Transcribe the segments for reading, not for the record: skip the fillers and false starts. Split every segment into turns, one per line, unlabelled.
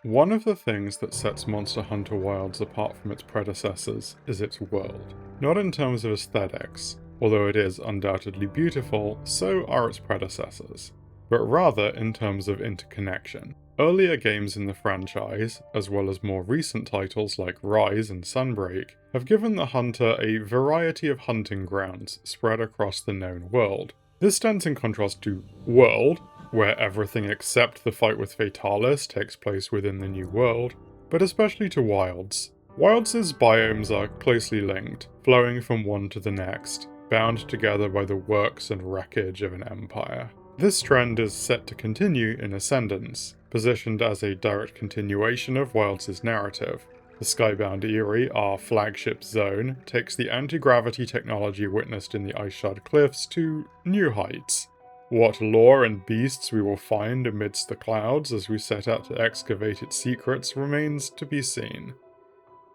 One of the things that sets Monster Hunter Wilds apart from its predecessors is its world. Not in terms of aesthetics, although it is undoubtedly beautiful, so are its predecessors, but rather in terms of interconnection. Earlier games in the franchise, as well as more recent titles like Rise and Sunbreak, have given the hunter a variety of hunting grounds spread across the known world. This stands in contrast to World, where everything except the fight with Fatalis takes place within the new world, but especially to Wilds. Wilds' biomes are closely linked, flowing from one to the next, bound together by the works and wreckage of an empire. This trend is set to continue in Ascendance, positioned as a direct continuation of Wilds' narrative. The Skybound Eyrie, our flagship zone, takes the anti-gravity technology witnessed in the Ice Shard Cliffs to new heights. What lore and beasts we will find amidst the clouds as we set out to excavate its secrets remains to be seen.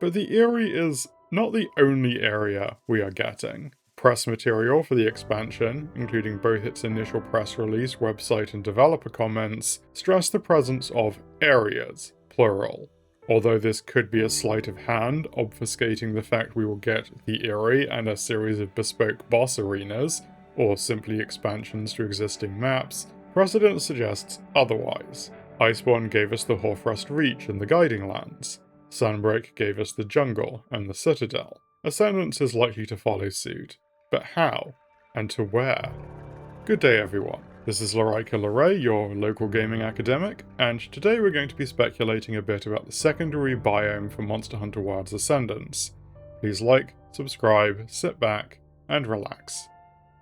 But the Eyrie is not the only area we are getting. Press material for the expansion, including both its initial press release, website, and developer comments, stress the presence of areas, plural. Although this could be a sleight of hand, obfuscating the fact we will get the Eyrie and a series of bespoke boss arenas, or simply expansions to existing maps, precedent suggests otherwise. Iceborne gave us the Hoarfrost Reach and the Guiding Lands. Sunbreak gave us the Jungle and the Citadel. Ascendance is likely to follow suit. But how? And to where? Good day everyone. This is Laraika Laray, your local gaming academic, and today we're going to be speculating a bit about the secondary biome for Monster Hunter Wilds Ascendance. Please like, subscribe, sit back, and relax.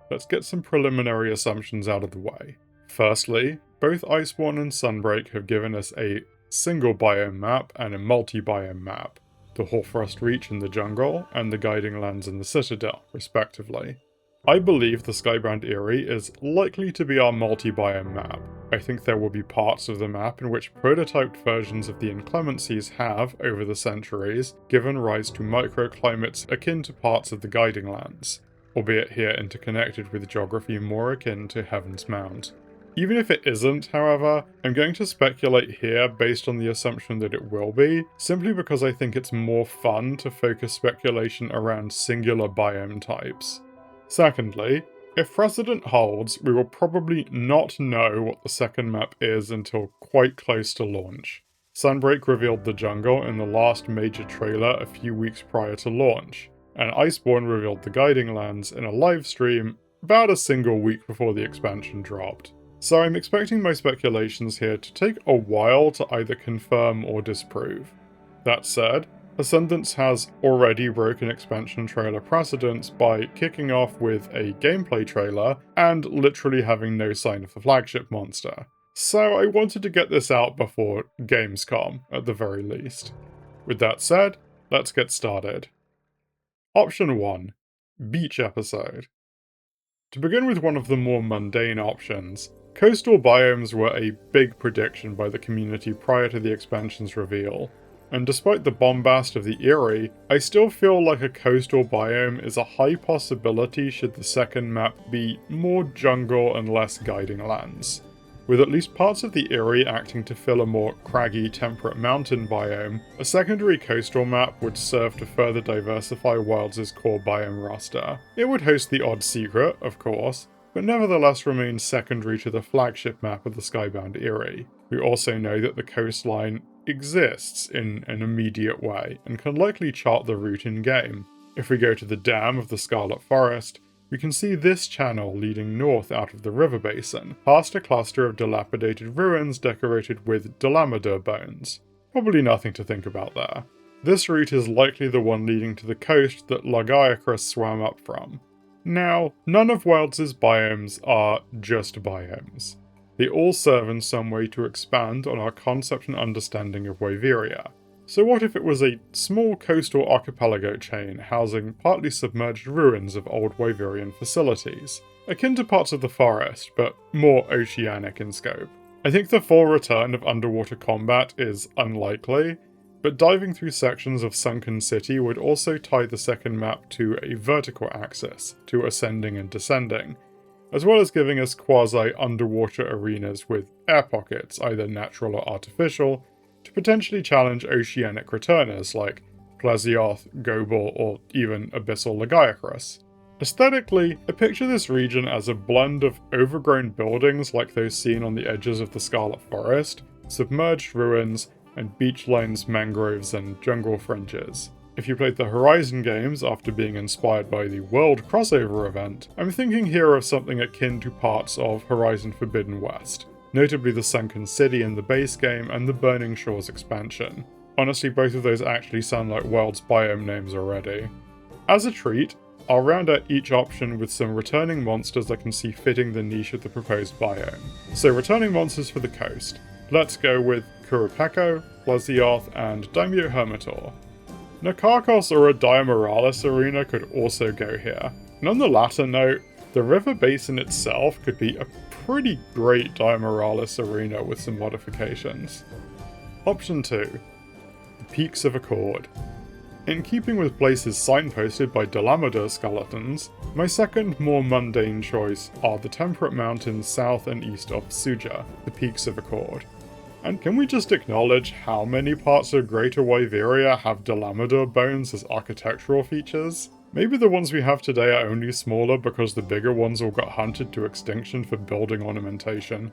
Let's get some preliminary assumptions out of the way. Firstly, both Iceborne and Sunbreak have given us a single biome map and a multi-biome map, the Hoarfrost Reach in the Jungle and the Guiding Lands in the Citadel, respectively. I believe the Skybound Eyrie is likely to be our multi-biome map. I think there will be parts of the map in which prototyped versions of the inclemencies have, over the centuries, given rise to microclimates akin to parts of the Guiding Lands, albeit here interconnected with geography more akin to Heaven's Mount. Even if it isn't, however, I'm going to speculate here based on the assumption that it will be, simply because I think it's more fun to focus speculation around singular biome types. Secondly, if precedent holds, we will probably not know what the second map is until quite close to launch. Sunbreak revealed the jungle in the last major trailer a few weeks prior to launch, and Iceborne revealed the Guiding Lands in a livestream about a single week before the expansion dropped. So I'm expecting my speculations here to take a while to either confirm or disprove. That said, Ascendance has already broken expansion trailer precedents by kicking off with a gameplay trailer and literally having no sign of the flagship monster. So I wanted to get this out before Gamescom, at the very least. With that said, let's get started. Option 1. Beach episode. To begin with one of the more mundane options, coastal biomes were a big prediction by the community prior to the expansion's reveal, and despite the bombast of the Eyrie, I still feel like a coastal biome is a high possibility should the second map be more jungle and less Guiding Lands. With at least parts of the Eyrie acting to fill a more craggy, temperate mountain biome, a secondary coastal map would serve to further diversify Wilds' core biome roster. It would host the odd secret, of course, but nevertheless remains secondary to the flagship map of the Skybound Eyrie. We also know that the coastline exists in an immediate way, and can likely chart the route in-game. If we go to the dam of the Scarlet Forest, we can see this channel leading north out of the river basin, past a cluster of dilapidated ruins decorated with Delamador bones. Probably nothing to think about there. This route is likely the one leading to the coast that Lagiacrus swam up from. Now, none of Wilds' biomes are just biomes. They all serve in some way to expand on our concept and understanding of Wyveria. So what if it was a small coastal archipelago chain housing partly submerged ruins of old Wyverian facilities, akin to parts of the forest, but more oceanic in scope? I think the full return of underwater combat is unlikely, but diving through sections of Sunken City would also tie the second map to a vertical axis, to ascending and descending, as well as giving us quasi-underwater arenas with air pockets, either natural or artificial, to potentially challenge oceanic returners like Plesioth, Gobel, or even Abyssal Lagiacrus. Aesthetically, I picture this region as a blend of overgrown buildings like those seen on the edges of the Scarlet Forest, submerged ruins, and beach lanes, mangroves, and jungle fringes. If you played the Horizon games after being inspired by the World crossover event, I'm thinking here of something akin to parts of Horizon Forbidden West, notably the Sunken City in the base game and the Burning Shores expansion. Honestly, both of those actually sound like World's biome names already. As a treat, I'll round out each option with some returning monsters I can see fitting the niche of the proposed biome. So returning monsters for the coast. Let's go with Kurupeko, Plesioth, and Daimyo Hermitor. Nakarkos or a Diamoralis arena could also go here. And on the latter note, the river basin itself could be a pretty great Diamoralis arena with some modifications. Option 2. The Peaks of Accord. In keeping with places signposted by Dalamada skeletons, my second more mundane choice are the temperate mountains south and east of Suja, the Peaks of Accord. And can we just acknowledge how many parts of Greater Wyveria have Dalamada bones as architectural features? Maybe the ones we have today are only smaller because the bigger ones all got hunted to extinction for building ornamentation.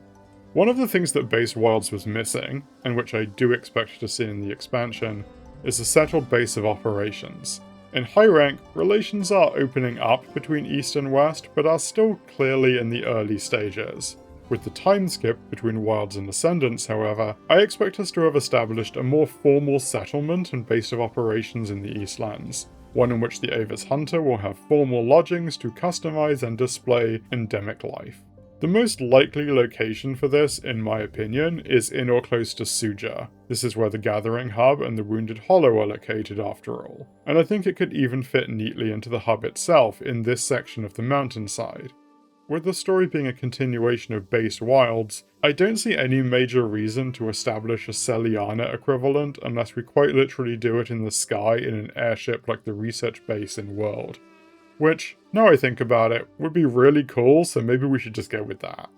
One of the things that Base Wilds was missing, and which I do expect to see in the expansion, is a settled base of operations. In high rank, relations are opening up between East and West, but are still clearly in the early stages. With the time skip between Wilds and Ascendance, however, I expect us to have established a more formal settlement and base of operations in the Eastlands, one in which the Avis Hunter will have formal lodgings to customize and display endemic life. The most likely location for this, in my opinion, is in or close to Suja. This is where the Gathering Hub and the Wounded Hollow are located after all, and I think it could even fit neatly into the hub itself in this section of the mountainside. With the story being a continuation of Base Wilds, I don't see any major reason to establish a Celiana equivalent unless we quite literally do it in the sky in an airship like the research base in World. Which, now I think about it, would be really cool, so maybe we should just go with that.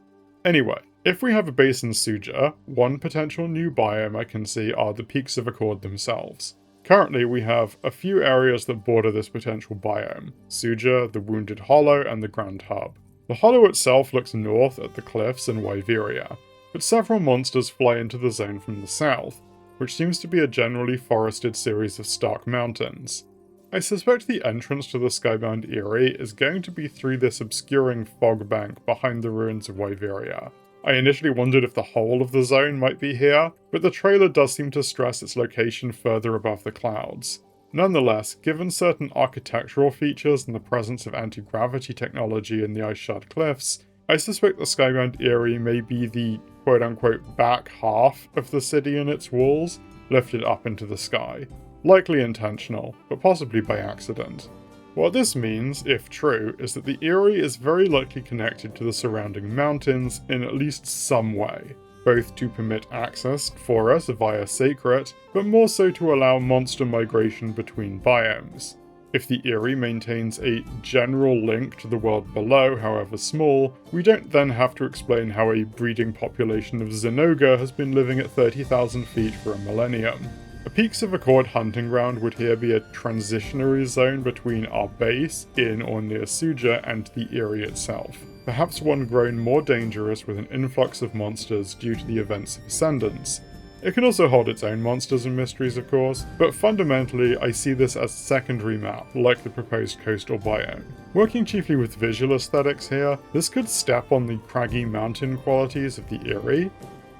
Anyway, if we have a base in Suja, one potential new biome I can see are the Peaks of Accord themselves. Currently, we have a few areas that border this potential biome: Suja, the Wounded Hollow, and the Grand Hub. The hollow itself looks north at the cliffs in Wyveria, but several monsters fly into the zone from the south, which seems to be a generally forested series of stark mountains. I suspect the entrance to the skybound Eyrie is going to be through this obscuring fog bank behind the ruins of Wyveria. I initially wondered if the whole of the zone might be here, but the trailer does seem to stress its location further above the clouds. Nonetheless, given certain architectural features and the presence of anti-gravity technology in the ice-shard cliffs, I suspect the skybound Eyrie may be the quote-unquote back half of the city and its walls, lifted up into the sky. Likely intentional, but possibly by accident. What this means, if true, is that the Eyrie is very likely connected to the surrounding mountains in at least some way, both to permit access for us via Sacred, but more so to allow monster migration between biomes. If the Eyrie maintains a general link to the world below, however small, we don't then have to explain how a breeding population of Zinogre has been living at 30,000 feet for a millennium. A Peaks of Accord hunting ground would here be a transitionary zone between our base, in or near Suja, and the Eyrie itself. Perhaps one grown more dangerous with an influx of monsters due to the events of Ascendance. It can also hold its own monsters and mysteries, of course, but fundamentally I see this as a secondary map, like the proposed coastal biome. Working chiefly with visual aesthetics here, this could step on the craggy mountain qualities of the Eyrie,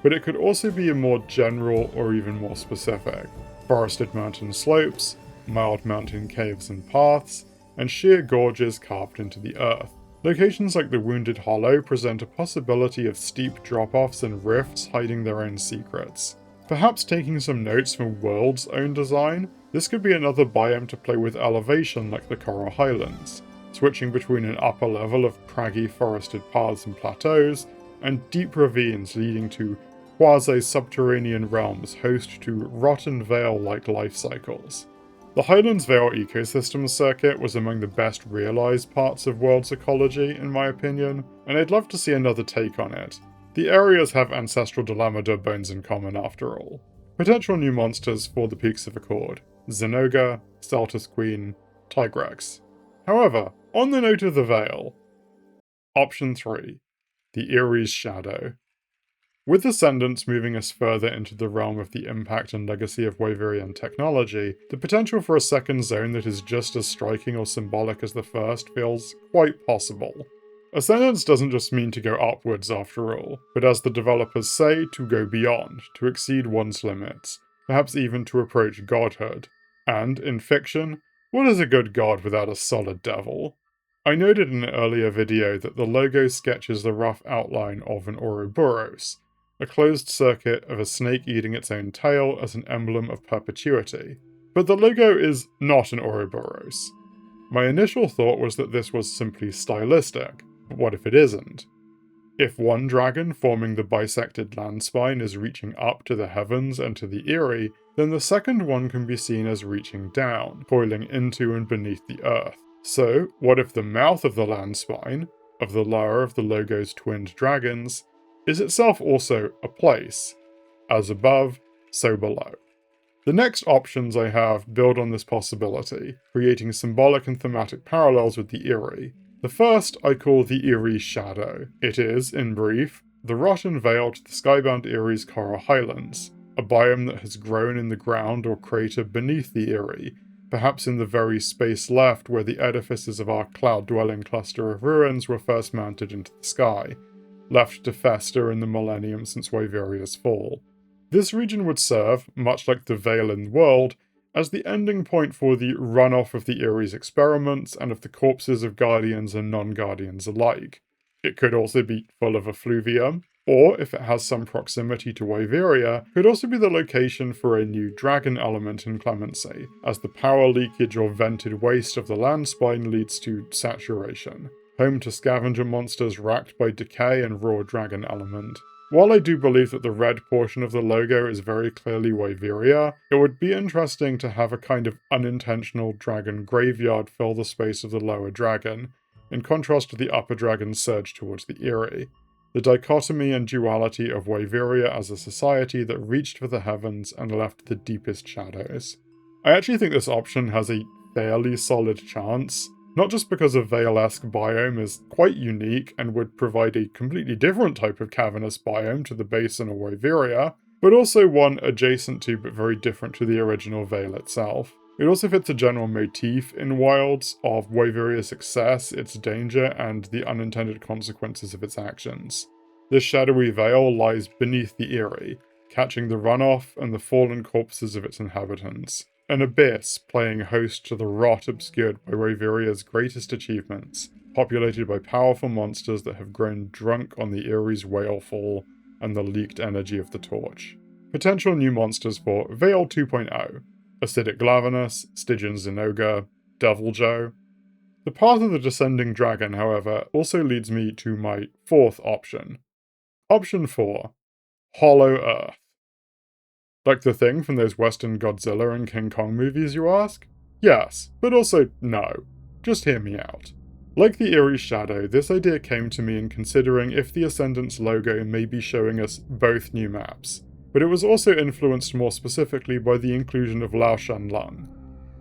but it could also be a more general or even more specific. Forested mountain slopes, mild mountain caves and paths, and sheer gorges carved into the earth. Locations like the Wounded Hollow present a possibility of steep drop-offs and rifts hiding their own secrets. Perhaps taking some notes from World's own design, this could be another biome to play with elevation like the Coral Highlands, switching between an upper level of craggy forested paths and plateaus, and deep ravines leading to quasi-subterranean realms host to Rotten Vale-like life cycles. The Highlands Vale ecosystem circuit was among the best realised parts of World's ecology, in my opinion, and I'd love to see another take on it. The areas have ancestral Dalamada bones in common after all. Potential new monsters for the Peaks of Accord: Zinogre, Celtis Queen, Tigrex. However, on the note of the Veil, Option 3, the Eyrie's Shadow. With Ascendance moving us further into the realm of the impact and legacy of Wyverian technology, the potential for a second zone that is just as striking or symbolic as the first feels quite possible. Ascendance doesn't just mean to go upwards after all, but as the developers say, to go beyond, to exceed one's limits, perhaps even to approach godhood. And, in fiction, what is a good god without a solid devil? I noted in an earlier video that the logo sketches the rough outline of an Ouroboros, a closed circuit of a snake eating its own tail as an emblem of perpetuity. But the logo is not an Ouroboros. My initial thought was that this was simply stylistic, but what if it isn't? If one dragon forming the bisected land spine is reaching up to the heavens and to the Eyrie, then the second one can be seen as reaching down, coiling into and beneath the earth. So, what if the mouth of the land spine, of the lower of the logo's twinned dragons, is itself also a place? As above, so below. The next options I have build on this possibility, creating symbolic and thematic parallels with the Eyrie. The first I call the Eyrie's Shadow. It is, in brief, the rotten veil to the skybound Eyrie's coral highlands, a biome that has grown in the ground or crater beneath the Eyrie, perhaps in the very space left where the edifices of our cloud-dwelling cluster of ruins were first mounted into the sky, left to fester in the millennium since Wyveria's fall. This region would serve, much like the Veil world, as the ending point for the runoff of the Eyrie's experiments and of the corpses of guardians and non-guardians alike. It could also be full of effluvium, or, if it has some proximity to Wyveria, could also be the location for a new dragon element in Clemency, as the power leakage or vented waste of the land spine leads to saturation, home to scavenger monsters racked by decay and raw dragon element. While I do believe that the red portion of the logo is very clearly Wyveria, it would be interesting to have a kind of unintentional dragon graveyard fill the space of the lower dragon, in contrast to the upper dragon's surge towards the Eyrie. The dichotomy and duality of Wyveria as a society that reached for the heavens and left the deepest shadows. I actually think this option has a fairly solid chance, not just because a Veil-esque biome is quite unique and would provide a completely different type of cavernous biome to the basin or Wyveria, but also one adjacent to but very different to the original Veil itself. It also fits a general motif in Wilds of Wyveria's success, its danger, and the unintended consequences of its actions. This shadowy veil lies beneath the Eyrie, catching the runoff and the fallen corpses of its inhabitants. An abyss playing host to the rot obscured by Wyveria's greatest achievements, populated by powerful monsters that have grown drunk on the Eyrie's wailfall and the leaked energy of the torch. Potential new monsters for Veil 2.0. Acidic Glavenus, Stygian Zinogre, Deviljho. The path of the descending dragon, however, also leads me to my fourth option. Option 4. Hollow Earth. Like the thing from those Western Godzilla and King Kong movies, you ask? Yes, but also no. Just hear me out. Like the Eyrie's Shadow, this idea came to me in considering if the Ascendance logo may be showing us both new maps, but it was also influenced more specifically by the inclusion of Laoshan Lung.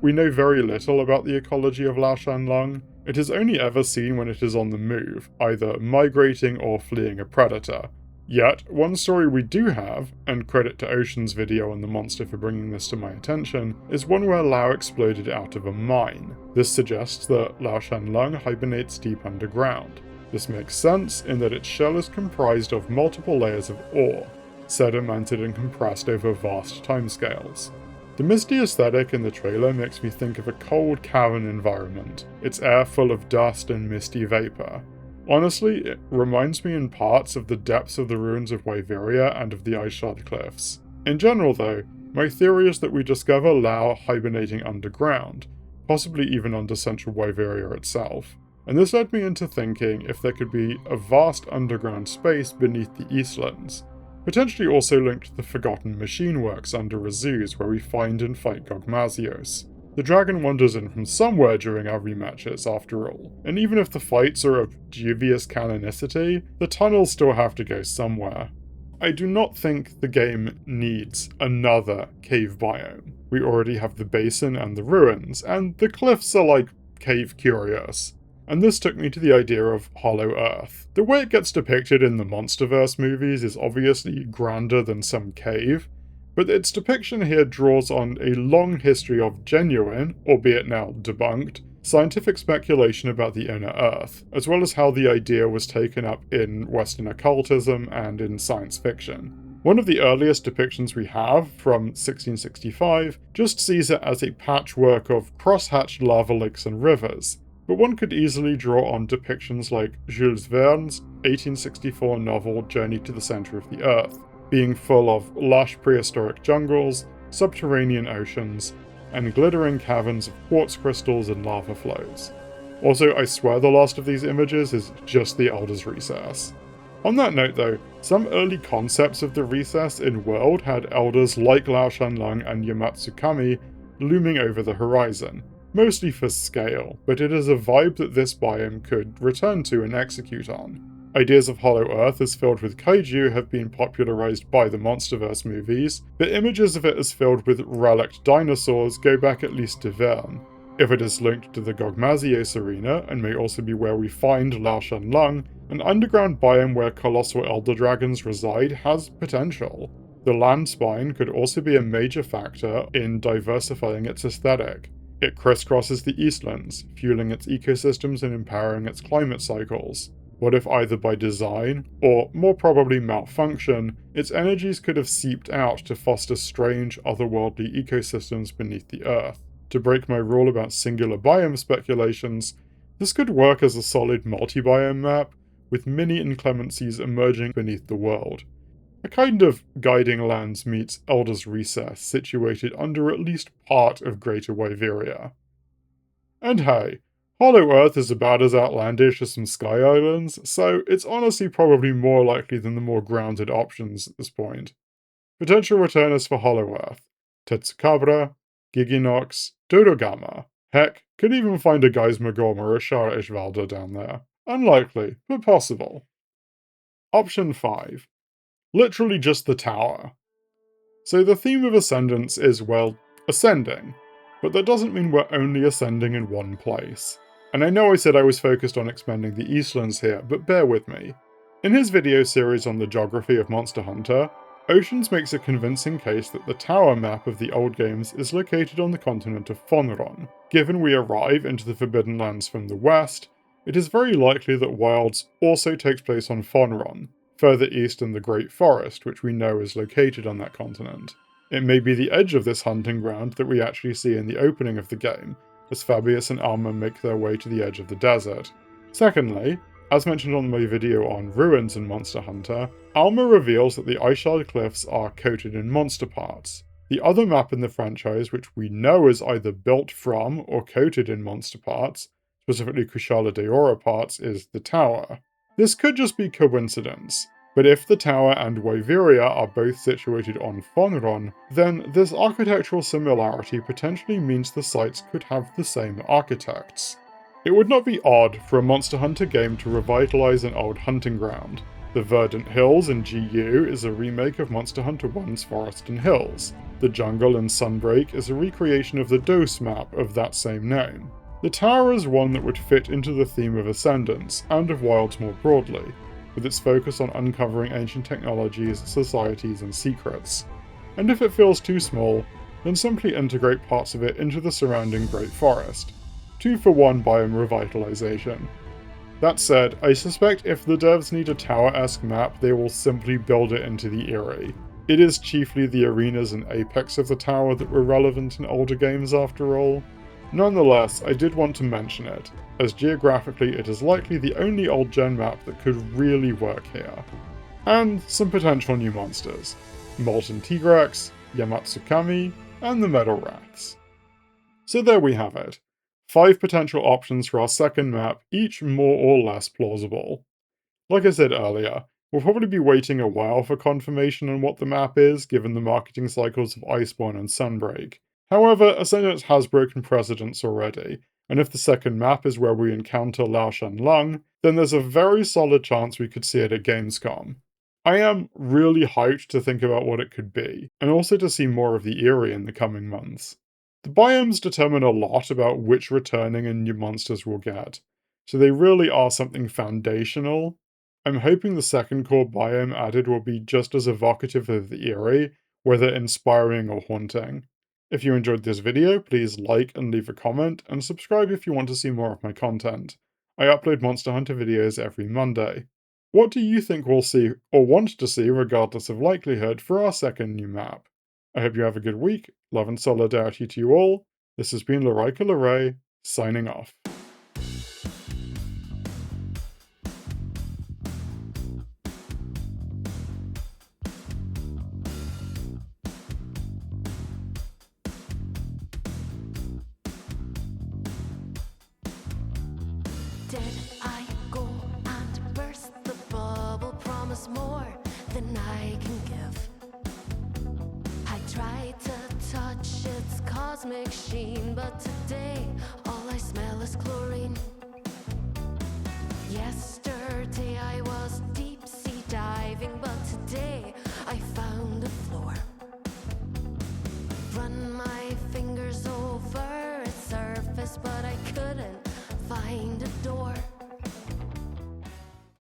We know very little about the ecology of Laoshan Lung. It is only ever seen when it is on the move, either migrating or fleeing a predator. Yet, one story we do have, and credit to Ocean's video on the monster for bringing this to my attention, is one where Lao exploded out of a mine. This suggests that Laoshan Lung hibernates deep underground. This makes sense in that its shell is comprised of multiple layers of ore, sedimented and compressed over vast timescales. The misty aesthetic in the trailer makes me think of a cold cavern environment, its air full of dust and misty vapor. Honestly, it reminds me in parts of the depths of the ruins of Wyveria and of the Ice Shard Cliffs. In general, though, my theory is that we discover Lao hibernating underground, possibly even under central Wyveria itself. And this led me into thinking if there could be a vast underground space beneath the Eastlands, potentially also linked to the Forgotten Machine Works under Azuz where we find and fight Gogmazios. The dragon wanders in from somewhere during our rematches, after all, and even if the fights are of dubious canonicity, the tunnels still have to go somewhere. I do not think the game needs another cave biome. We already have the basin and the ruins, and the cliffs are like cave curious. And this took me to the idea of Hollow Earth. The way it gets depicted in the Monsterverse movies is obviously grander than some cave, but its depiction here draws on a long history of genuine, albeit now debunked, scientific speculation about the inner Earth, as well as how the idea was taken up in Western occultism and in science fiction. One of the earliest depictions we have, from 1665, just sees it as a patchwork of cross-hatched lava lakes and rivers, but one could easily draw on depictions like Jules Verne's 1864 novel Journey to the Center of the Earth, being full of lush prehistoric jungles, subterranean oceans, and glittering caverns of quartz crystals and lava flows. Also, I swear the last of these images is just the Elder's Recess. On that note though, some early concepts of the recess in World had elders like Lao Shanlung and Yamatsukami looming over the horizon, mostly for scale, but it is a vibe that this biome could return to and execute on. Ideas of Hollow Earth as filled with kaiju have been popularized by the Monsterverse movies, but images of it as filled with relict dinosaurs go back at least to Verne. If it is linked to the Gogmazios arena, and may also be where we find Lao Shanlung, an underground biome where colossal elder dragons reside has potential. The land spine could also be a major factor in diversifying its aesthetic. It crisscrosses the Eastlands, fueling its ecosystems and empowering its climate cycles. What if either by design, or more probably malfunction, its energies could have seeped out to foster strange, otherworldly ecosystems beneath the Earth? To break my rule about singular biome speculations, this could work as a solid multi-biome map, with mini inclemencies emerging beneath the world. A kind of Guiding Lands meets Elder's Recess situated under at least part of Greater Wyveria. And hey, Hollow Earth is about as outlandish as some Sky Islands, so it's honestly probably more likely than the more grounded options at this point. Potential returners for Hollow Earth: Tetsukabra, Giginox, Dodogama. Heck, could even find a Geismagorm or a Shara Ishvalda down there. Unlikely, but possible. Option 5. Literally just the tower. So the theme of Ascendance is, well, ascending, but that doesn't mean we're only ascending in one place. And I know I said I was focused on expanding the Eastlands here, but bear with me. In his video series on the geography of Monster Hunter, Oceans makes a convincing case that the tower map of the old games is located on the continent of Fonron. Given we arrive into the Forbidden Lands from the west, it is very likely that Wilds also takes place on Fonron, further east in the Great Forest, which we know is located on that continent. It may be the edge of this hunting ground that we actually see in the opening of the game, as Fabius and Alma make their way to the edge of the desert. Secondly, as mentioned on my video on ruins in Monster Hunter, Alma reveals that the Iceshard Cliffs are coated in monster parts. The other map in the franchise, which we know is either built from or coated in monster parts, specifically Kushala Daora parts, is the Tower. This could just be coincidence, but if the Tower and Wyveria are both situated on Fonron, then this architectural similarity potentially means the sites could have the same architects. It would not be odd for a Monster Hunter game to revitalize an old hunting ground. The Verdant Hills in GU is a remake of Monster Hunter 1's Forest and Hills. The jungle in Sunbreak is a recreation of the Dose map of that same name. The Tower is one that would fit into the theme of Ascendance, and of Wilds more broadly, with its focus on uncovering ancient technologies, societies, and secrets. And if it feels too small, then simply integrate parts of it into the surrounding Great Forest. 2-for-1 biome revitalization. That said, I suspect if the devs need a tower-esque map, they will simply build it into the Eyrie. It is chiefly the arenas and apex of the tower that were relevant in older games after all. Nonetheless, I did want to mention it, as geographically it is likely the only old-gen map that could really work here. And some potential new monsters: Molten Tigrex, Yamatsukami, and the Metal Rats. So there we have it. 5 potential options for our second map, each more or less plausible. Like I said earlier, we'll probably be waiting a while for confirmation on what the map is, given the marketing cycles of Iceborne and Sunbreak. However, Ascendance has broken precedents already, and if the second map is where we encounter Lao Shanlung, then there's a very solid chance we could see it at Gamescom. I am really hyped to think about what it could be, and also to see more of the Eyrie in the coming months. The biomes determine a lot about which returning and new monsters we'll get, so they really are something foundational. I'm hoping the second core biome added will be just as evocative of the Eyrie, whether inspiring or haunting. If you enjoyed this video, please like and leave a comment, and subscribe if you want to see more of my content. I upload Monster Hunter videos every Monday. What do you think we'll see or want to see regardless of likelihood for our second new map? I hope you have a good week. Love and solidarity to you all. This has been Laraika Laray, signing off.
Did I go and burst the bubble? Promise more than I can give. I tried to touch its cosmic sheen, but today all I smell is chlorine. Yesterday I was deep sea diving, but